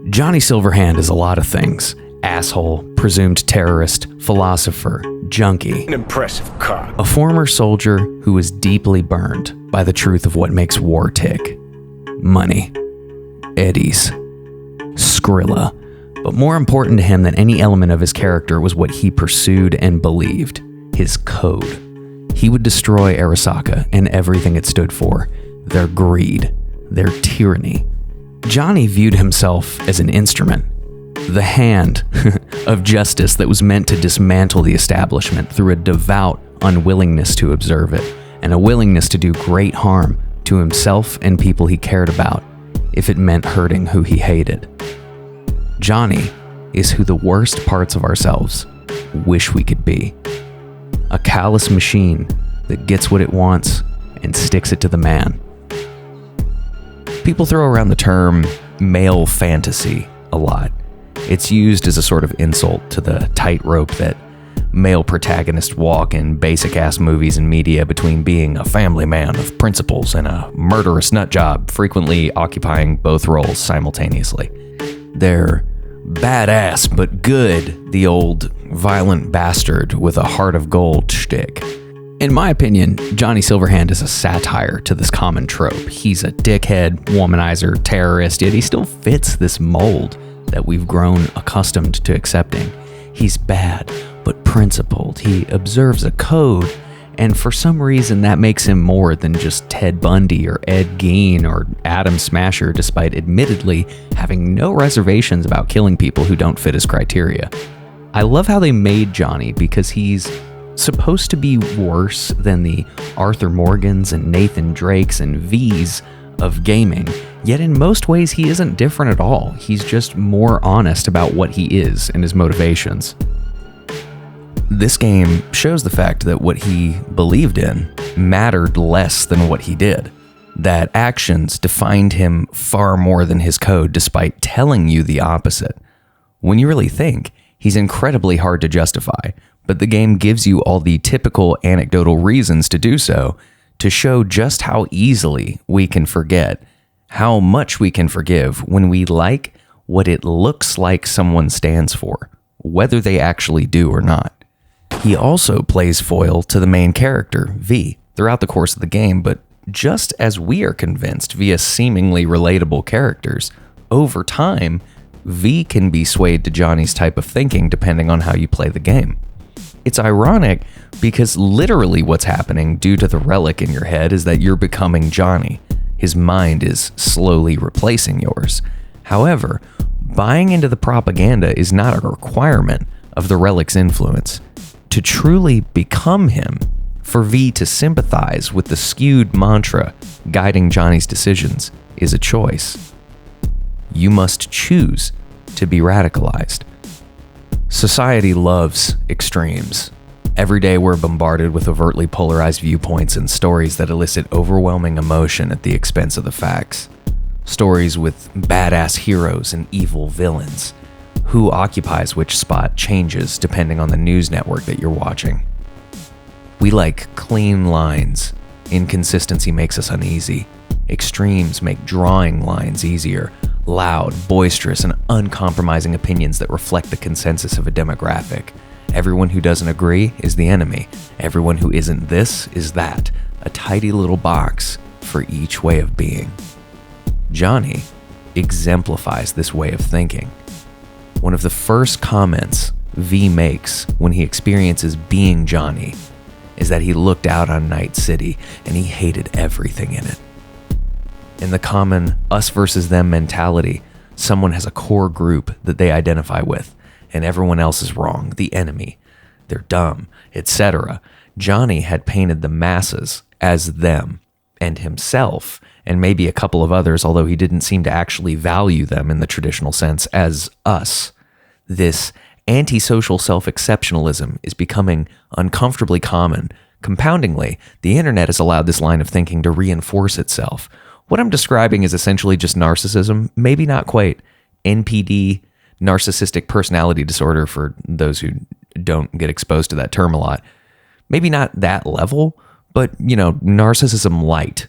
Johnny Silverhand is a lot of things. Asshole, presumed terrorist, philosopher, junkie. An impressive cop. A former soldier who was deeply burned by the truth of what makes war tick. Money. Eddies. Skrilla. But more important to him than any element of his character was what he pursued and believed. His code. He would destroy Arasaka and everything it stood for. Their greed. Their tyranny. Johnny viewed himself as an instrument. The hand of justice that was meant to dismantle the establishment through a devout unwillingness to observe it, and a willingness to do great harm to himself and people he cared about, if it meant hurting who he hated. Johnny is who the worst parts of ourselves wish we could be. A callous machine that gets what it wants and sticks it to the man. People throw around the term male fantasy a lot. It's used as a sort of insult to the tightrope that male protagonists walk in basic-ass movies and media between being a family man of principles and a murderous nutjob, frequently occupying both roles simultaneously. They're badass but good, the old violent bastard with a heart of gold shtick. In my opinion, Johnny Silverhand is a satire to this common trope. He's a dickhead, womanizer, terrorist, yet he still fits this mold that we've grown accustomed to accepting. He's bad, but principled. He observes a code, and for some reason that makes him more than just Ted Bundy or Ed Gein or Adam Smasher, despite admittedly having no reservations about killing people who don't fit his criteria. I love how they made Johnny because he's supposed to be worse than the Arthur Morgans and Nathan Drakes and V's of gaming, yet in most ways he isn't different at all. He's just more honest about what he is and his motivations. This game shows the fact that what he believed in mattered less than what he did. That actions defined him far more than his code, despite telling you the opposite. When you really think, he's incredibly hard to justify, but the game gives you all the typical anecdotal reasons to do so, to show just how easily we can forget, how much we can forgive when we like what it looks like someone stands for, whether they actually do or not. He also plays foil to the main character, V, throughout the course of the game, but just as we are convinced via seemingly relatable characters, over time, V can be swayed to Johnny's type of thinking depending on how you play the game. It's ironic because literally what's happening due to the relic in your head is that you're becoming Johnny. His mind is slowly replacing yours. However, buying into the propaganda is not a requirement of the relic's influence. To truly become him, for V to sympathize with the skewed mantra guiding Johnny's decisions is a choice. You must choose to be radicalized. Society loves extremes. Every day we're bombarded with overtly polarized viewpoints and stories that elicit overwhelming emotion at the expense of the facts. Stories with badass heroes and evil villains. Who occupies which spot changes depending on the news network that you're watching. We like clean lines. Inconsistency makes us uneasy. Extremes make drawing lines easier. Loud, boisterous, and uncompromising opinions that reflect the consensus of a demographic. Everyone who doesn't agree is the enemy. Everyone who isn't this is that. A tidy little box for each way of being. Johnny exemplifies this way of thinking. One of the first comments V makes when he experiences being Johnny is that he looked out on Night City and he hated everything in it. In the common us versus them mentality, someone has a core group that they identify with, and everyone else is wrong, the enemy, they're dumb, etc. Johnny had painted the masses as them, and himself, and maybe a couple of others, although he didn't seem to actually value them in the traditional sense, as us. This antisocial self-exceptionalism is becoming uncomfortably common. Compoundingly, the internet has allowed this line of thinking to reinforce itself. What I'm describing is essentially just narcissism, maybe not quite. NPD, narcissistic personality disorder, for those who don't get exposed to that term a lot. Maybe not that level, but, narcissism light.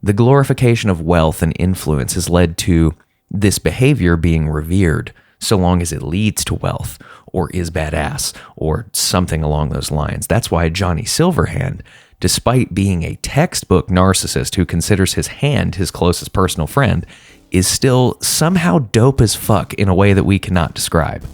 The glorification of wealth and influence has led to this behavior being revered so long as it leads to wealth or is badass or something along those lines. That's why Johnny Silverhand, despite being a textbook narcissist who considers his hand his closest personal friend, is still somehow dope as fuck in a way that we cannot describe.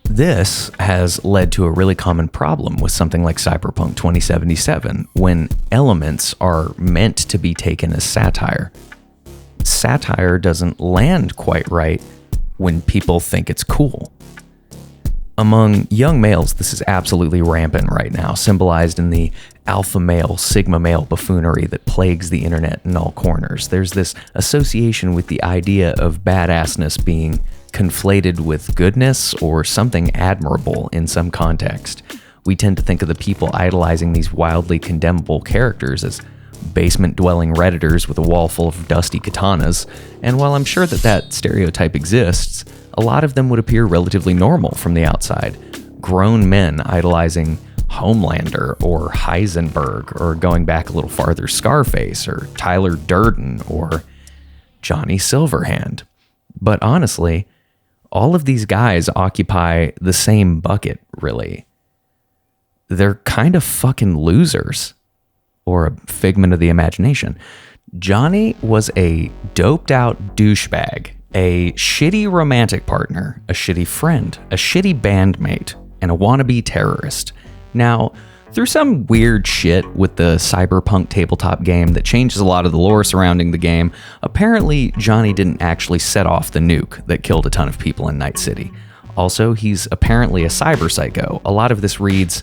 This has led to a really common problem with something like Cyberpunk 2077, when elements are meant to be taken as satire. Satire doesn't land quite right when people think it's cool. Among young males, this is absolutely rampant right now, symbolized in the alpha male, sigma male buffoonery that plagues the internet in all corners. There's this association with the idea of badassness being conflated with goodness or something admirable in some context. We tend to think of the people idolizing these wildly condemnable characters as basement-dwelling Redditors with a wall full of dusty katanas, and while I'm sure that stereotype exists, a lot of them would appear relatively normal from the outside. Grown men idolizing Homelander or Heisenberg, or going back a little farther, Scarface or Tyler Durden or Johnny Silverhand. But honestly, all of these guys occupy the same bucket, really. They're kind of fucking losers, or a figment of the imagination. Johnny was a doped out douchebag, a shitty romantic partner, a shitty friend, a shitty bandmate, and a wannabe terrorist. Now, through some weird shit with the cyberpunk tabletop game that changes a lot of the lore surrounding the game, apparently Johnny didn't actually set off the nuke that killed a ton of people in Night City. Also, he's apparently a cyber psycho. A lot of this reads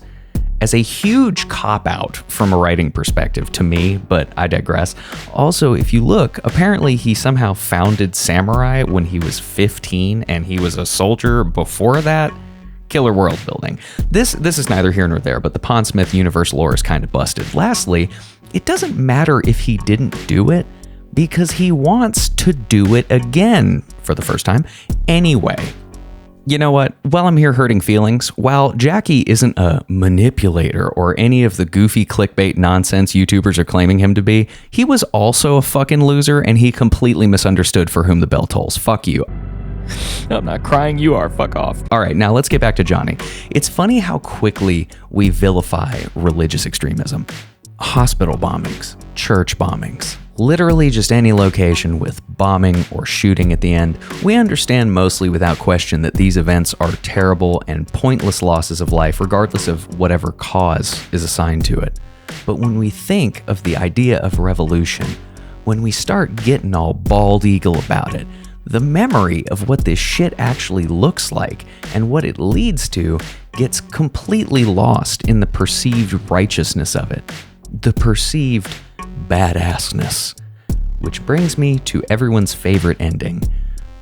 as a huge cop-out from a writing perspective to me, but I digress. Also, if you look, apparently he somehow founded Samurai when he was 15, and he was a soldier before that. Killer world building. This is neither here nor there, but the Pondsmith universe lore is kind of busted. Lastly, it doesn't matter if he didn't do it, because he wants to do it again for the first time anyway. You know what? While I'm here hurting feelings, while Jackie isn't a manipulator or any of the goofy clickbait nonsense YouTubers are claiming him to be, he was also a fucking loser, and he completely misunderstood for whom the bell tolls. Fuck you. I'm not crying, you are. Fuck off. All right, now let's get back to Johnny. It's funny how quickly we vilify religious extremism. Hospital bombings, church bombings, literally just any location with bombing or shooting at the end. We understand mostly without question that these events are terrible and pointless losses of life, regardless of whatever cause is assigned to it. But when we think of the idea of revolution, when we start getting all bald eagle about it, the memory of what this shit actually looks like and what it leads to gets completely lost in the perceived righteousness of it, the perceived badassness. Which brings me to everyone's favorite ending,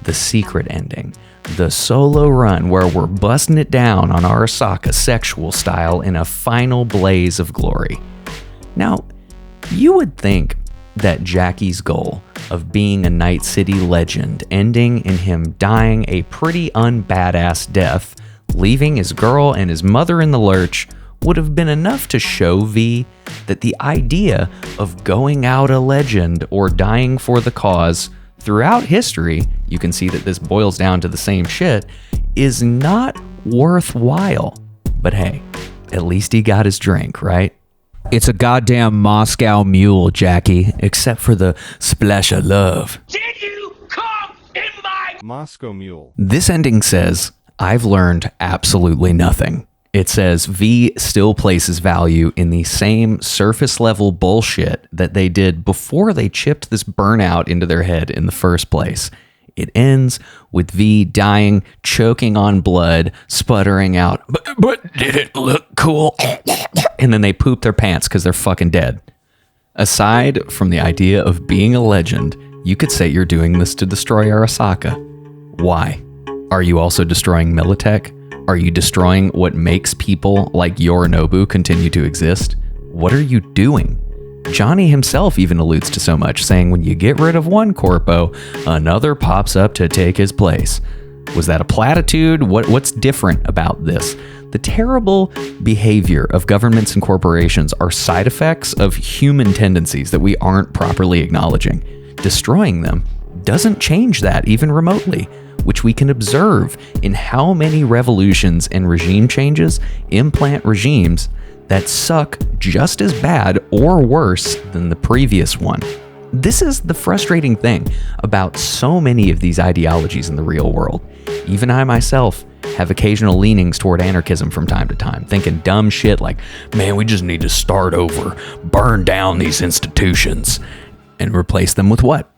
the secret ending, the solo run where we're busting it down on Arasaka sexual style in a final blaze of glory. Now, you would think that Jackie's goal of being a Night City legend, ending in him dying a pretty unbadass death, leaving his girl and his mother in the lurch, would have been enough to show V that the idea of going out a legend or dying for the cause throughout history, you can see that this boils down to the same shit, is not worthwhile. But hey, at least he got his drink, right? It's a goddamn Moscow mule, Jackie, except for the splash of love. Did you come in my Moscow mule? This ending says, I've learned absolutely nothing. It says V still places value in the same surface level bullshit that they did before they chipped this burnout into their head in the first place. It ends with V dying, choking on blood, sputtering out, but did it look cool? And then they poop their pants because they're fucking dead. Aside from the idea of being a legend, you could say you're doing this to destroy Arasaka. Why? Are you also destroying Militech? Are you destroying what makes people like Yorinobu continue to exist? What are you doing? Johnny himself even alludes to so much, saying when you get rid of one corpo, another pops up to take his place. Was that a platitude? What's different about this? The terrible behavior of governments and corporations are side effects of human tendencies that we aren't properly acknowledging. Destroying them doesn't change that even remotely, which we can observe in how many revolutions and regime changes implant regimes that suck just as bad or worse than the previous one. This is the frustrating thing about so many of these ideologies in the real world. Even I myself have occasional leanings toward anarchism from time to time, thinking dumb shit like, man, we just need to start over, burn down these institutions, and replace them with what?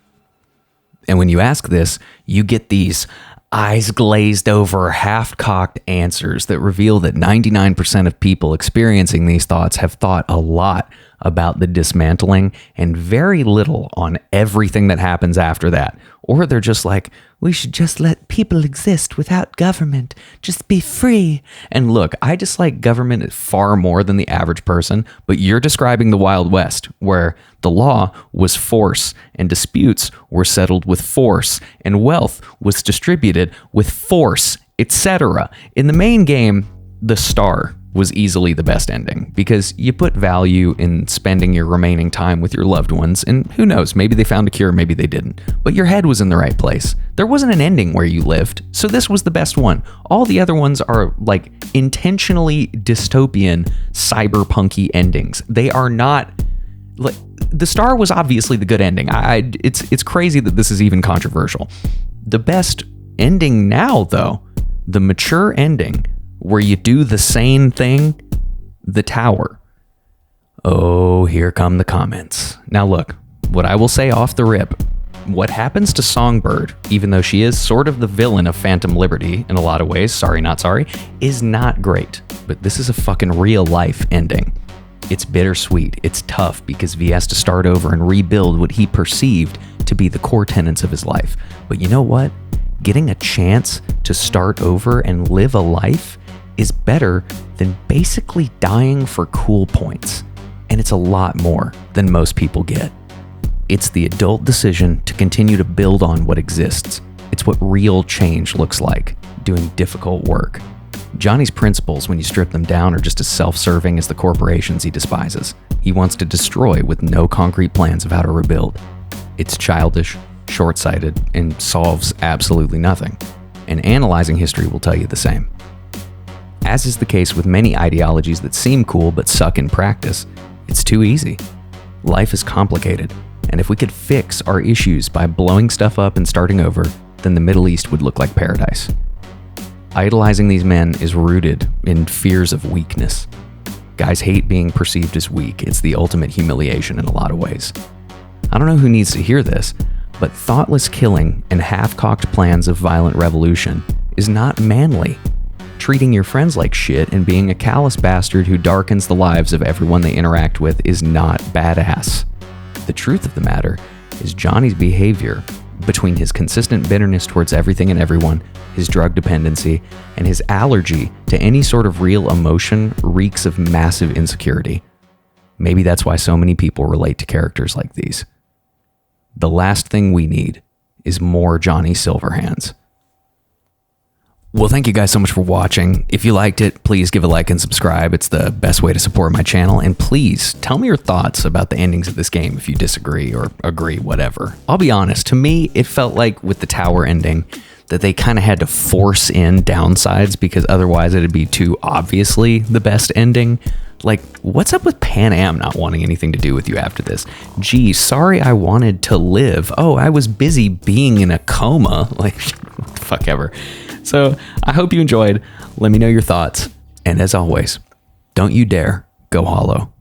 And when you ask this, you get these eyes glazed over, half-cocked answers that reveal that 99% of people experiencing these thoughts have thought a lot about the dismantling and very little on everything that happens after that. Or they're just like, we should just let people exist without government, just be free. And look, I dislike government far more than the average person, but you're describing the Wild West, where the law was force and disputes were settled with force and wealth was distributed with force, etc. In the main game, the Star was easily the best ending because you put value in spending your remaining time with your loved ones, and who knows, maybe they found a cure, maybe they didn't, but your head was in the right place. There wasn't an ending where you lived, so this was the best one. All the other ones are like intentionally dystopian, cyberpunky endings. They are not like the Star was obviously the good ending. It's crazy that this is even controversial. The best ending now, though, the mature ending, where you do the same thing, the Tower. Oh, here come the comments. Now look, what I will say off the rip, what happens to Songbird, even though she is sort of the villain of Phantom Liberty in a lot of ways, sorry not sorry, is not great. But this is a fucking real life ending. It's bittersweet, it's tough because V has to start over and rebuild what he perceived to be the core tenets of his life. But you know what? Getting a chance to start over and live a life is better than basically dying for cool points. And it's a lot more than most people get. It's the adult decision to continue to build on what exists. It's what real change looks like, doing difficult work. Johnny's principles, when you strip them down, are just as self-serving as the corporations he despises. He wants to destroy with no concrete plans of how to rebuild. It's childish, short-sighted, and solves absolutely nothing. And analyzing history will tell you the same. As is the case with many ideologies that seem cool but suck in practice, it's too easy. Life is complicated, and if we could fix our issues by blowing stuff up and starting over, then the Middle East would look like paradise. Idolizing these men is rooted in fears of weakness. Guys hate being perceived as weak. It's the ultimate humiliation in a lot of ways. I don't know who needs to hear this, but thoughtless killing and half-cocked plans of violent revolution is not manly. Treating your friends like shit and being a callous bastard who darkens the lives of everyone they interact with is not badass. The truth of the matter is Johnny's behavior, between his consistent bitterness towards everything and everyone, his drug dependency, and his allergy to any sort of real emotion, reeks of massive insecurity. Maybe that's why so many people relate to characters like these. The last thing we need is more Johnny Silverhands. Well, thank you guys so much for watching. If you liked it, please give a like and subscribe. It's the best way to support my channel. And please tell me your thoughts about the endings of this game if you disagree or agree, whatever. I'll be honest, to me, it felt like with the Tower ending that they kind of had to force in downsides because otherwise it'd be too obviously the best ending. Like, what's up with Pan Am not wanting anything to do with you after this? Gee, sorry I wanted to live. Oh, I was busy being in a coma. Like, what the fuck ever. So I hope you enjoyed. Let me know your thoughts. And as always, don't you dare go hollow.